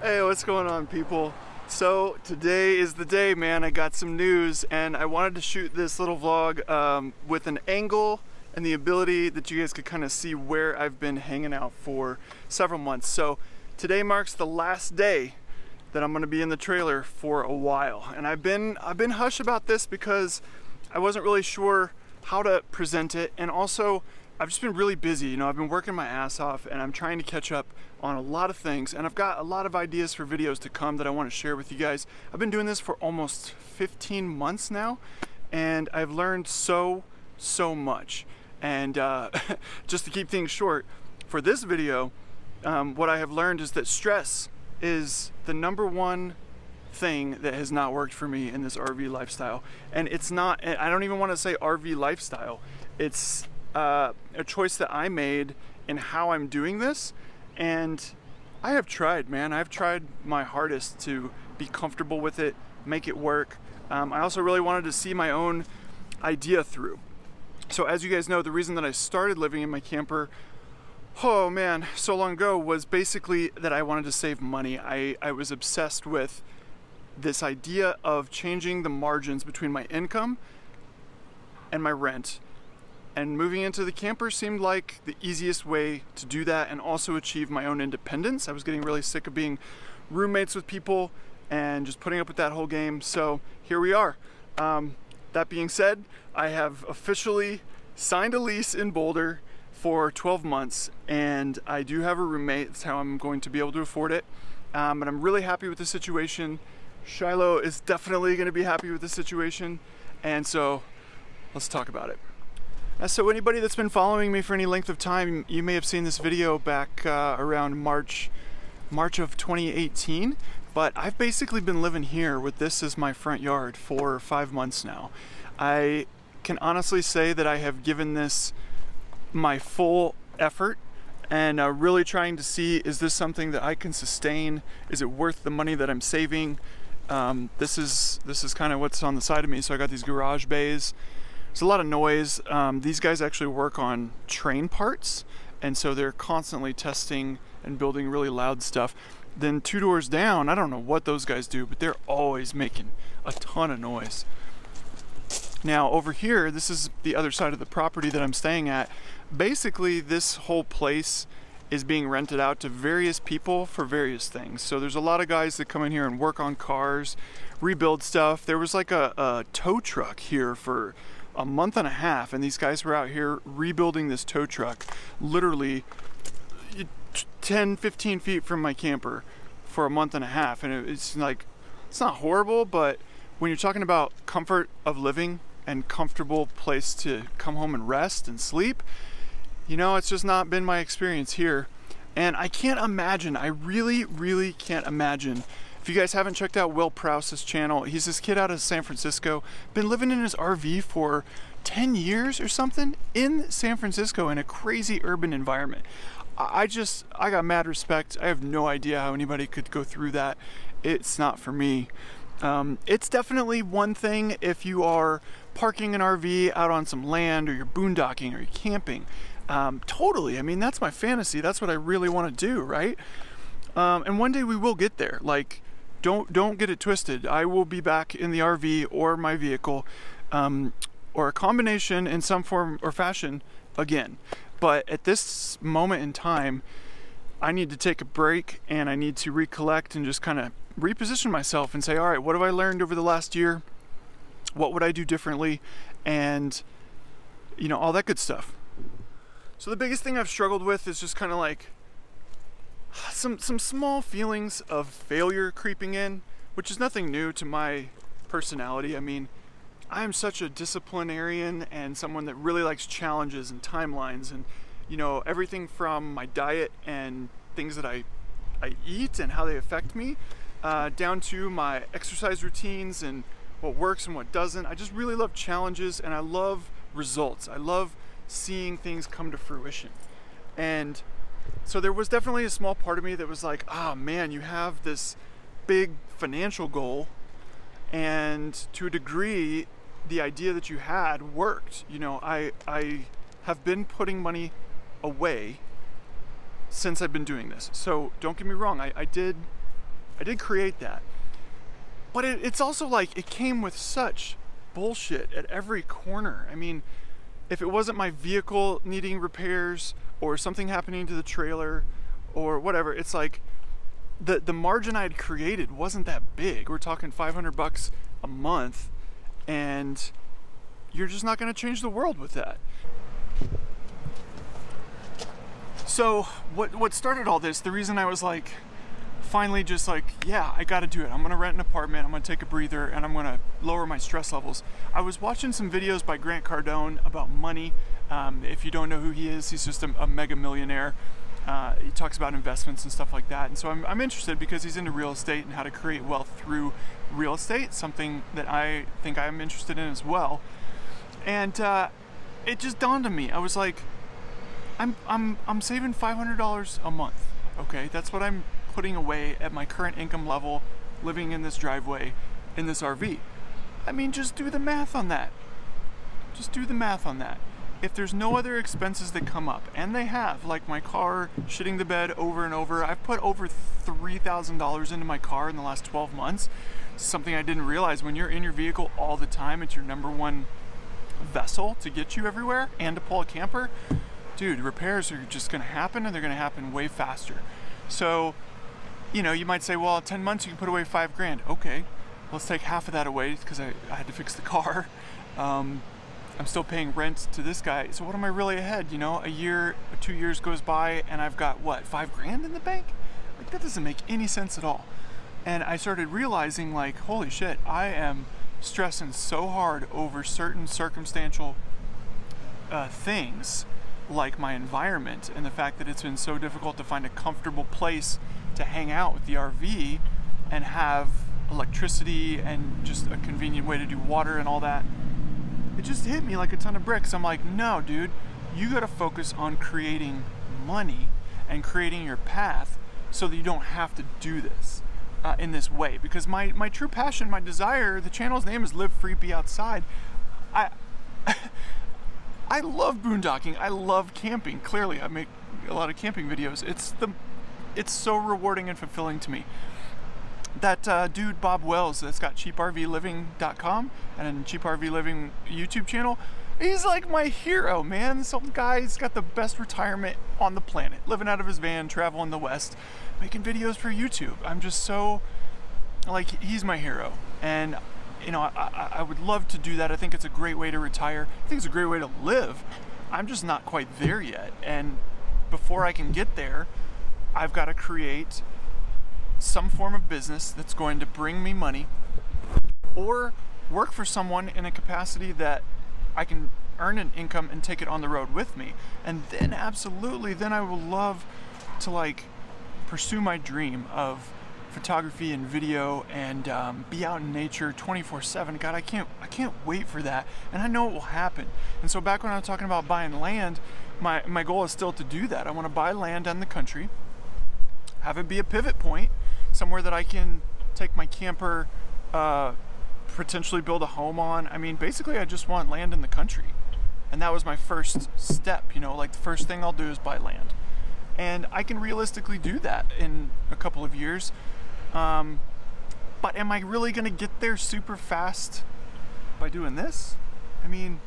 Hey, what's going on, people? So today is the day, man. I got some news and I wanted to shoot this little vlog with an angle and the ability that you guys could kind of see where I've been hanging out for several months. So today marks the last day that I'm gonna be in the trailer for a while. And I've been hush about this because I wasn't really sure how to present it, and also I've just been really busy. You know, I've been working my ass off and I'm trying to catch up on a lot of things, and I've got a lot of ideas for videos to come that I want to share with you guys. I've been doing this for almost 15 months now and I've learned so much. And just to keep things short, for this video, what I have learned is that stress is the #1 thing that has not worked for me in this RV lifestyle. And it's not, I don't even want to say RV lifestyle, it's a choice that I made in how I'm doing this. And I have tried, man. I've tried my hardest to be comfortable with it, make it work. I also really wanted to see my own idea through. So as you guys know, the reason that I started living in my camper, oh man, so long ago, was basically that I wanted to save money. I was obsessed with this idea of changing the margins between my income and my rent. And moving into the camper seemed like the easiest way to do that and also achieve my own independence. I was getting really sick of being roommates with people and just putting up with that whole game. So here we are. That being said, I have officially signed a lease in Boulder for 12 months and I do have a roommate. That's how I'm going to be able to afford it. And I'm really happy with the situation. Shiloh is definitely going to be happy with the situation. And so let's talk about it. So anybody that's been following me for any length of time, you may have seen this video back around March of 2018, but I've basically been living here with this as my front yard for 5 months now. I can honestly say that I have given this my full effort and really trying to see, is this something that I can sustain? Is it worth the money that I'm saving? This is kind of what's on the side of me. So I got these garage bays. There's a lot of noise. These guys actually work on train parts, and so they're constantly testing and building really loud stuff. Then 2 doors down, I don't know what those guys do, but they're always making a ton of noise. Now over here, this is the other side of the property that I'm staying at. Basically, this whole place is being rented out to various people for various things. So there's a lot of guys that come in here and work on cars, rebuild stuff. There was like a tow truck here for a month and a half, and these guys were out here rebuilding this tow truck literally 10-15 feet from my camper for a month and a half. And it's like, it's not horrible, but when you're talking about comfort of living and comfortable place to come home and rest and sleep, you know, it's just not been my experience here. And I can't imagine, I really can't imagine. If you guys haven't checked out Will Prouse's channel, he's this kid out of San Francisco, been living in his RV for 10 years or something in San Francisco in a crazy urban environment. I got mad respect. I have no idea how anybody could go through that. It's not for me. It's definitely one thing if you are parking an RV out on some land, or you're boondocking, or you're camping. Totally, I mean, that's my fantasy. That's what I really want to do, right? And one day we will get there. Like, don't get it twisted. I will be back in the RV or my vehicle, or a combination in some form or fashion again. But at this moment in time, I need to take a break and I need to recollect and just kind of reposition myself and say, all right, what have I learned over the last year? What would I do differently? And, you know, all that good stuff. So the biggest thing I've struggled with is just kind of like some small feelings of failure creeping in, which is nothing new to my personality. I mean, I am such a disciplinarian and someone that really likes challenges and timelines, and, you know, everything from my diet and things that I eat and how they affect me, down to my exercise routines and what works and what doesn't. I just really love challenges and I love results. I love seeing things come to fruition. And so there was definitely a small part of me that was like, oh man, you have this big financial goal, and to a degree the idea that you had worked. You know, I have been putting money away since I've been doing this. So don't get me wrong, I did I did create that. But it's also like, it came with such bullshit at every corner. I mean, if it wasn't my vehicle needing repairs or something happening to the trailer or whatever, it's like the margin I had created wasn't that big. We're talking $500 a month, and you're just not going to change the world with that. So what started all this, the reason I was like, finally just like, yeah, I got to do it. I'm going to rent an apartment, I'm going to take a breather, and I'm going to lower my stress levels. I was watching some videos by Grant Cardone about money. If you don't know who he is, he's just a mega millionaire. He talks about investments and stuff like that. And so I'm interested because he's into real estate and how to create wealth through real estate, something that I think I'm interested in as well. And it just dawned on me. I was like, I'm saving $500 a month. Okay, that's what I'm putting away at my current income level, living in this driveway, in this RV. I mean, just do the math on that. Just do the math on that. If there's no other expenses that come up, and they have, like my car, shitting the bed over and over. I've put over $3,000 into my car in the last 12 months. Something I didn't realize. When you're in your vehicle all the time, it's your #1 vessel to get you everywhere and to pull a camper. Dude, repairs are just gonna happen, and they're gonna happen way faster. So, you know, you might say, well, 10 months you can put away $5 grand. Okay, let's take half of that away because I had to fix the car. I'm still paying rent to this guy. So what am I really ahead? You know, a year, 2 years goes by and I've got what, $5 grand in the bank? Like, that doesn't make any sense at all. And I started realizing, like, holy shit, I am stressing so hard over certain circumstantial things, like my environment and the fact that it's been so difficult to find a comfortable place to hang out with the RV and have electricity and just a convenient way to do water and all that. It just hit me like a ton of bricks. I'm like, no, dude, you gotta focus on creating money and creating your path so that you don't have to do this in this way. Because my true passion, my desire, the channel's name is Live Free, Be Outside. I love boondocking. I love camping. Clearly, I make a lot of camping videos. It's so rewarding and fulfilling to me. That dude Bob Wells that's got cheaprvliving.com and Cheap RV Living YouTube channel, he's like my hero, man. This old guy's got the best retirement on the planet, living out of his van, traveling the West, making videos for YouTube. I'm just so, like, he's my hero. And you know, I would love to do that. I think it's a great way to retire. I think it's a great way to live. I'm just not quite there yet. And before I can get there, I've got to create some form of business that's going to bring me money, or work for someone in a capacity that I can earn an income and take it on the road with me. And then absolutely, then I will love to, like, pursue my dream of photography and video and be out in nature 24/7. God, I can't wait for that, and I know it will happen. And so back when I was talking about buying land, my goal is still to do that. I want to buy land in the country, have it be a pivot point, somewhere that I can take my camper, potentially build a home on. I mean, basically I just want land in the country. And that was my first step, you know, like the first thing I'll do is buy land. And I can realistically do that in a couple of years. But am I really gonna get there super fast by doing this? I mean,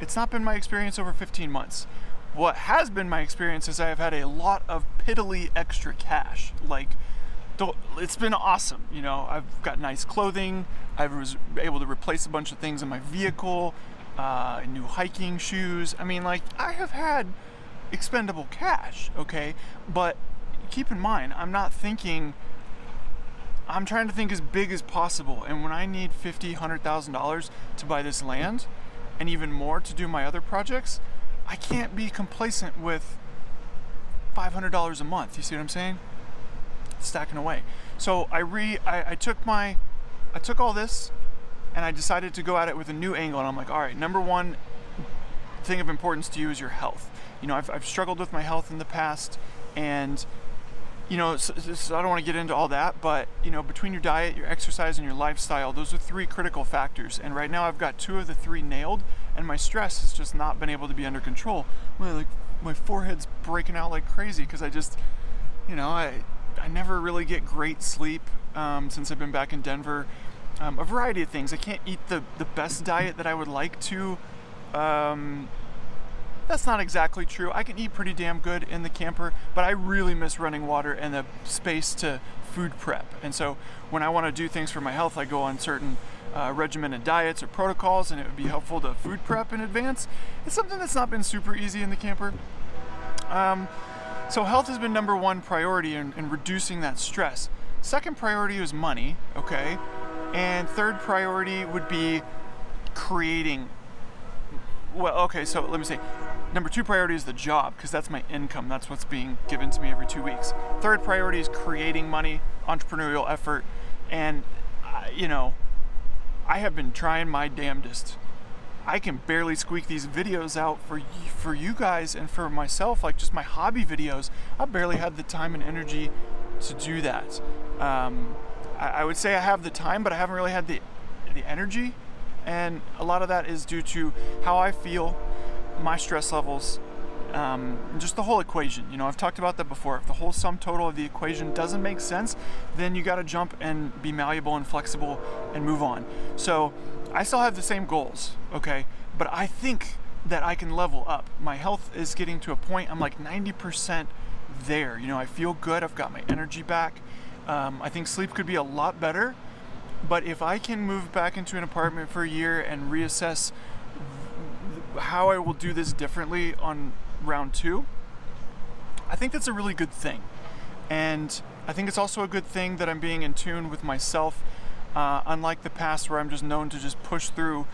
it's not been my experience over 15 months. What has been my experience is I have had a lot of piddly extra cash. Like, it's been awesome. You know, I've got nice clothing. I was able to replace a bunch of things in my vehicle, new hiking shoes. I mean, like, I have had expendable cash, okay? But keep in mind, I'm trying to think as big as possible. And when I need $50,000, $100,000 to buy this land, and even more to do my other projects, I can't be complacent with $500 a month. You see what I'm saying? Stacking away. So I took all this and I decided to go at it with a new angle, and I'm like, all right, #1 thing of importance to you is your health. You know, I've struggled with my health in the past, and you know, so I don't want to get into all that, but you know, between your diet, your exercise, and your lifestyle, those are 3 critical factors. And right now I've got 2 of the 3 nailed, and my stress has just not been able to be under control. My forehead's breaking out like crazy because I just, you know, I I never really get great sleep since I've been back in Denver. A variety of things. I can't eat the best diet that I would like to. That's not exactly true. I can eat pretty damn good in the camper, but I really miss running water and the space to food prep. And so when I want to do things for my health, I go on certain regimented diets or protocols, and it would be helpful to food prep in advance. It's something that's not been super easy in the camper. So health has been number one priority in reducing that stress. Second priority is money, okay? And third priority would be creating, well, okay, so let me say, number two priority is the job, because that's my income. That's what's being given to me every 2 weeks. Third priority is creating money, entrepreneurial effort, and you know, I have been trying my damnedest. I can barely squeak these videos out for you guys and for myself, like just my hobby videos. I barely had the time and energy to do that. I would say I have the time, but I haven't really had the energy, and a lot of that is due to how I feel, my stress levels, just the whole equation. You know, I've talked about that before. If the whole sum total of the equation doesn't make sense, then you got to jump and be malleable and flexible and move on. So I still have the same goals, okay? But I think that I can level up. My health is getting to a point, I'm like 90% there. You know, I feel good. I've got my energy back. I think sleep could be a lot better, but if I can move back into an apartment for a year and reassess how I will do this differently on round two, I think that's a really good thing. And I think it's also a good thing that I'm being in tune with myself, unlike the past where I'm just known to just push through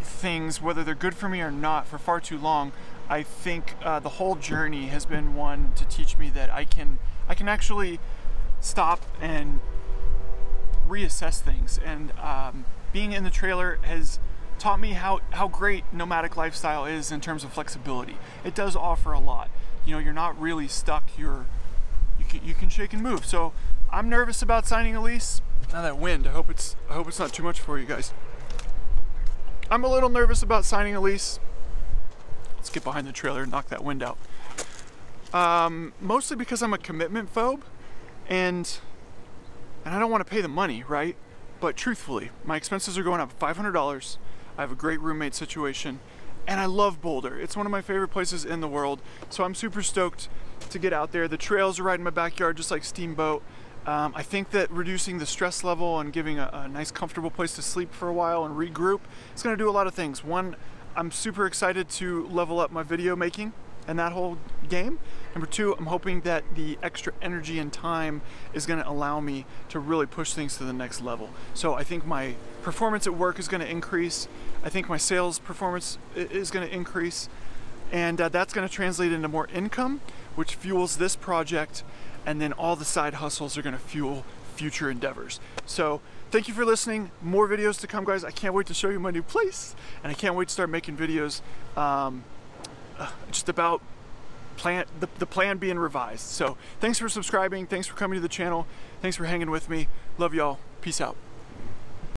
things, whether they're good for me or not, for far too long. I think the whole journey has been one to teach me that I can actually stop and reassess things. And being in the trailer has taught me how great nomadic lifestyle is in terms of flexibility. It does offer a lot. You know, you're not really stuck. You can shake and move. So I'm nervous about signing a lease. Now that wind, I hope it's not too much for you guys. I'm a little nervous about signing a lease. Let's get behind the trailer and knock that wind out. Mostly because I'm a commitment phobe, and I don't want to pay the money, right? But truthfully, my expenses are going up $500. I have a great roommate situation, and I love Boulder. It's one of my favorite places in the world, so I'm super stoked to get out there. The trails are right in my backyard, just like Steamboat. I think that reducing the stress level and giving a nice, comfortable place to sleep for a while and regroup is going to do a lot of things. One, I'm super excited to level up my video making and that whole game. Number two, I'm hoping that the extra energy and time is going to allow me to really push things to the next level. So I think my performance at work is going to increase. I think my sales performance is going to increase. And that's going to translate into more income, which fuels this project. And then all the side hustles are going to fuel future endeavors. So thank you for listening. More videos to come, guys. I can't wait to show you my new place. And I can't wait to start making videos just about the plan being revised. So thanks for subscribing. Thanks for coming to the channel. Thanks for hanging with me. Love y'all. Peace out.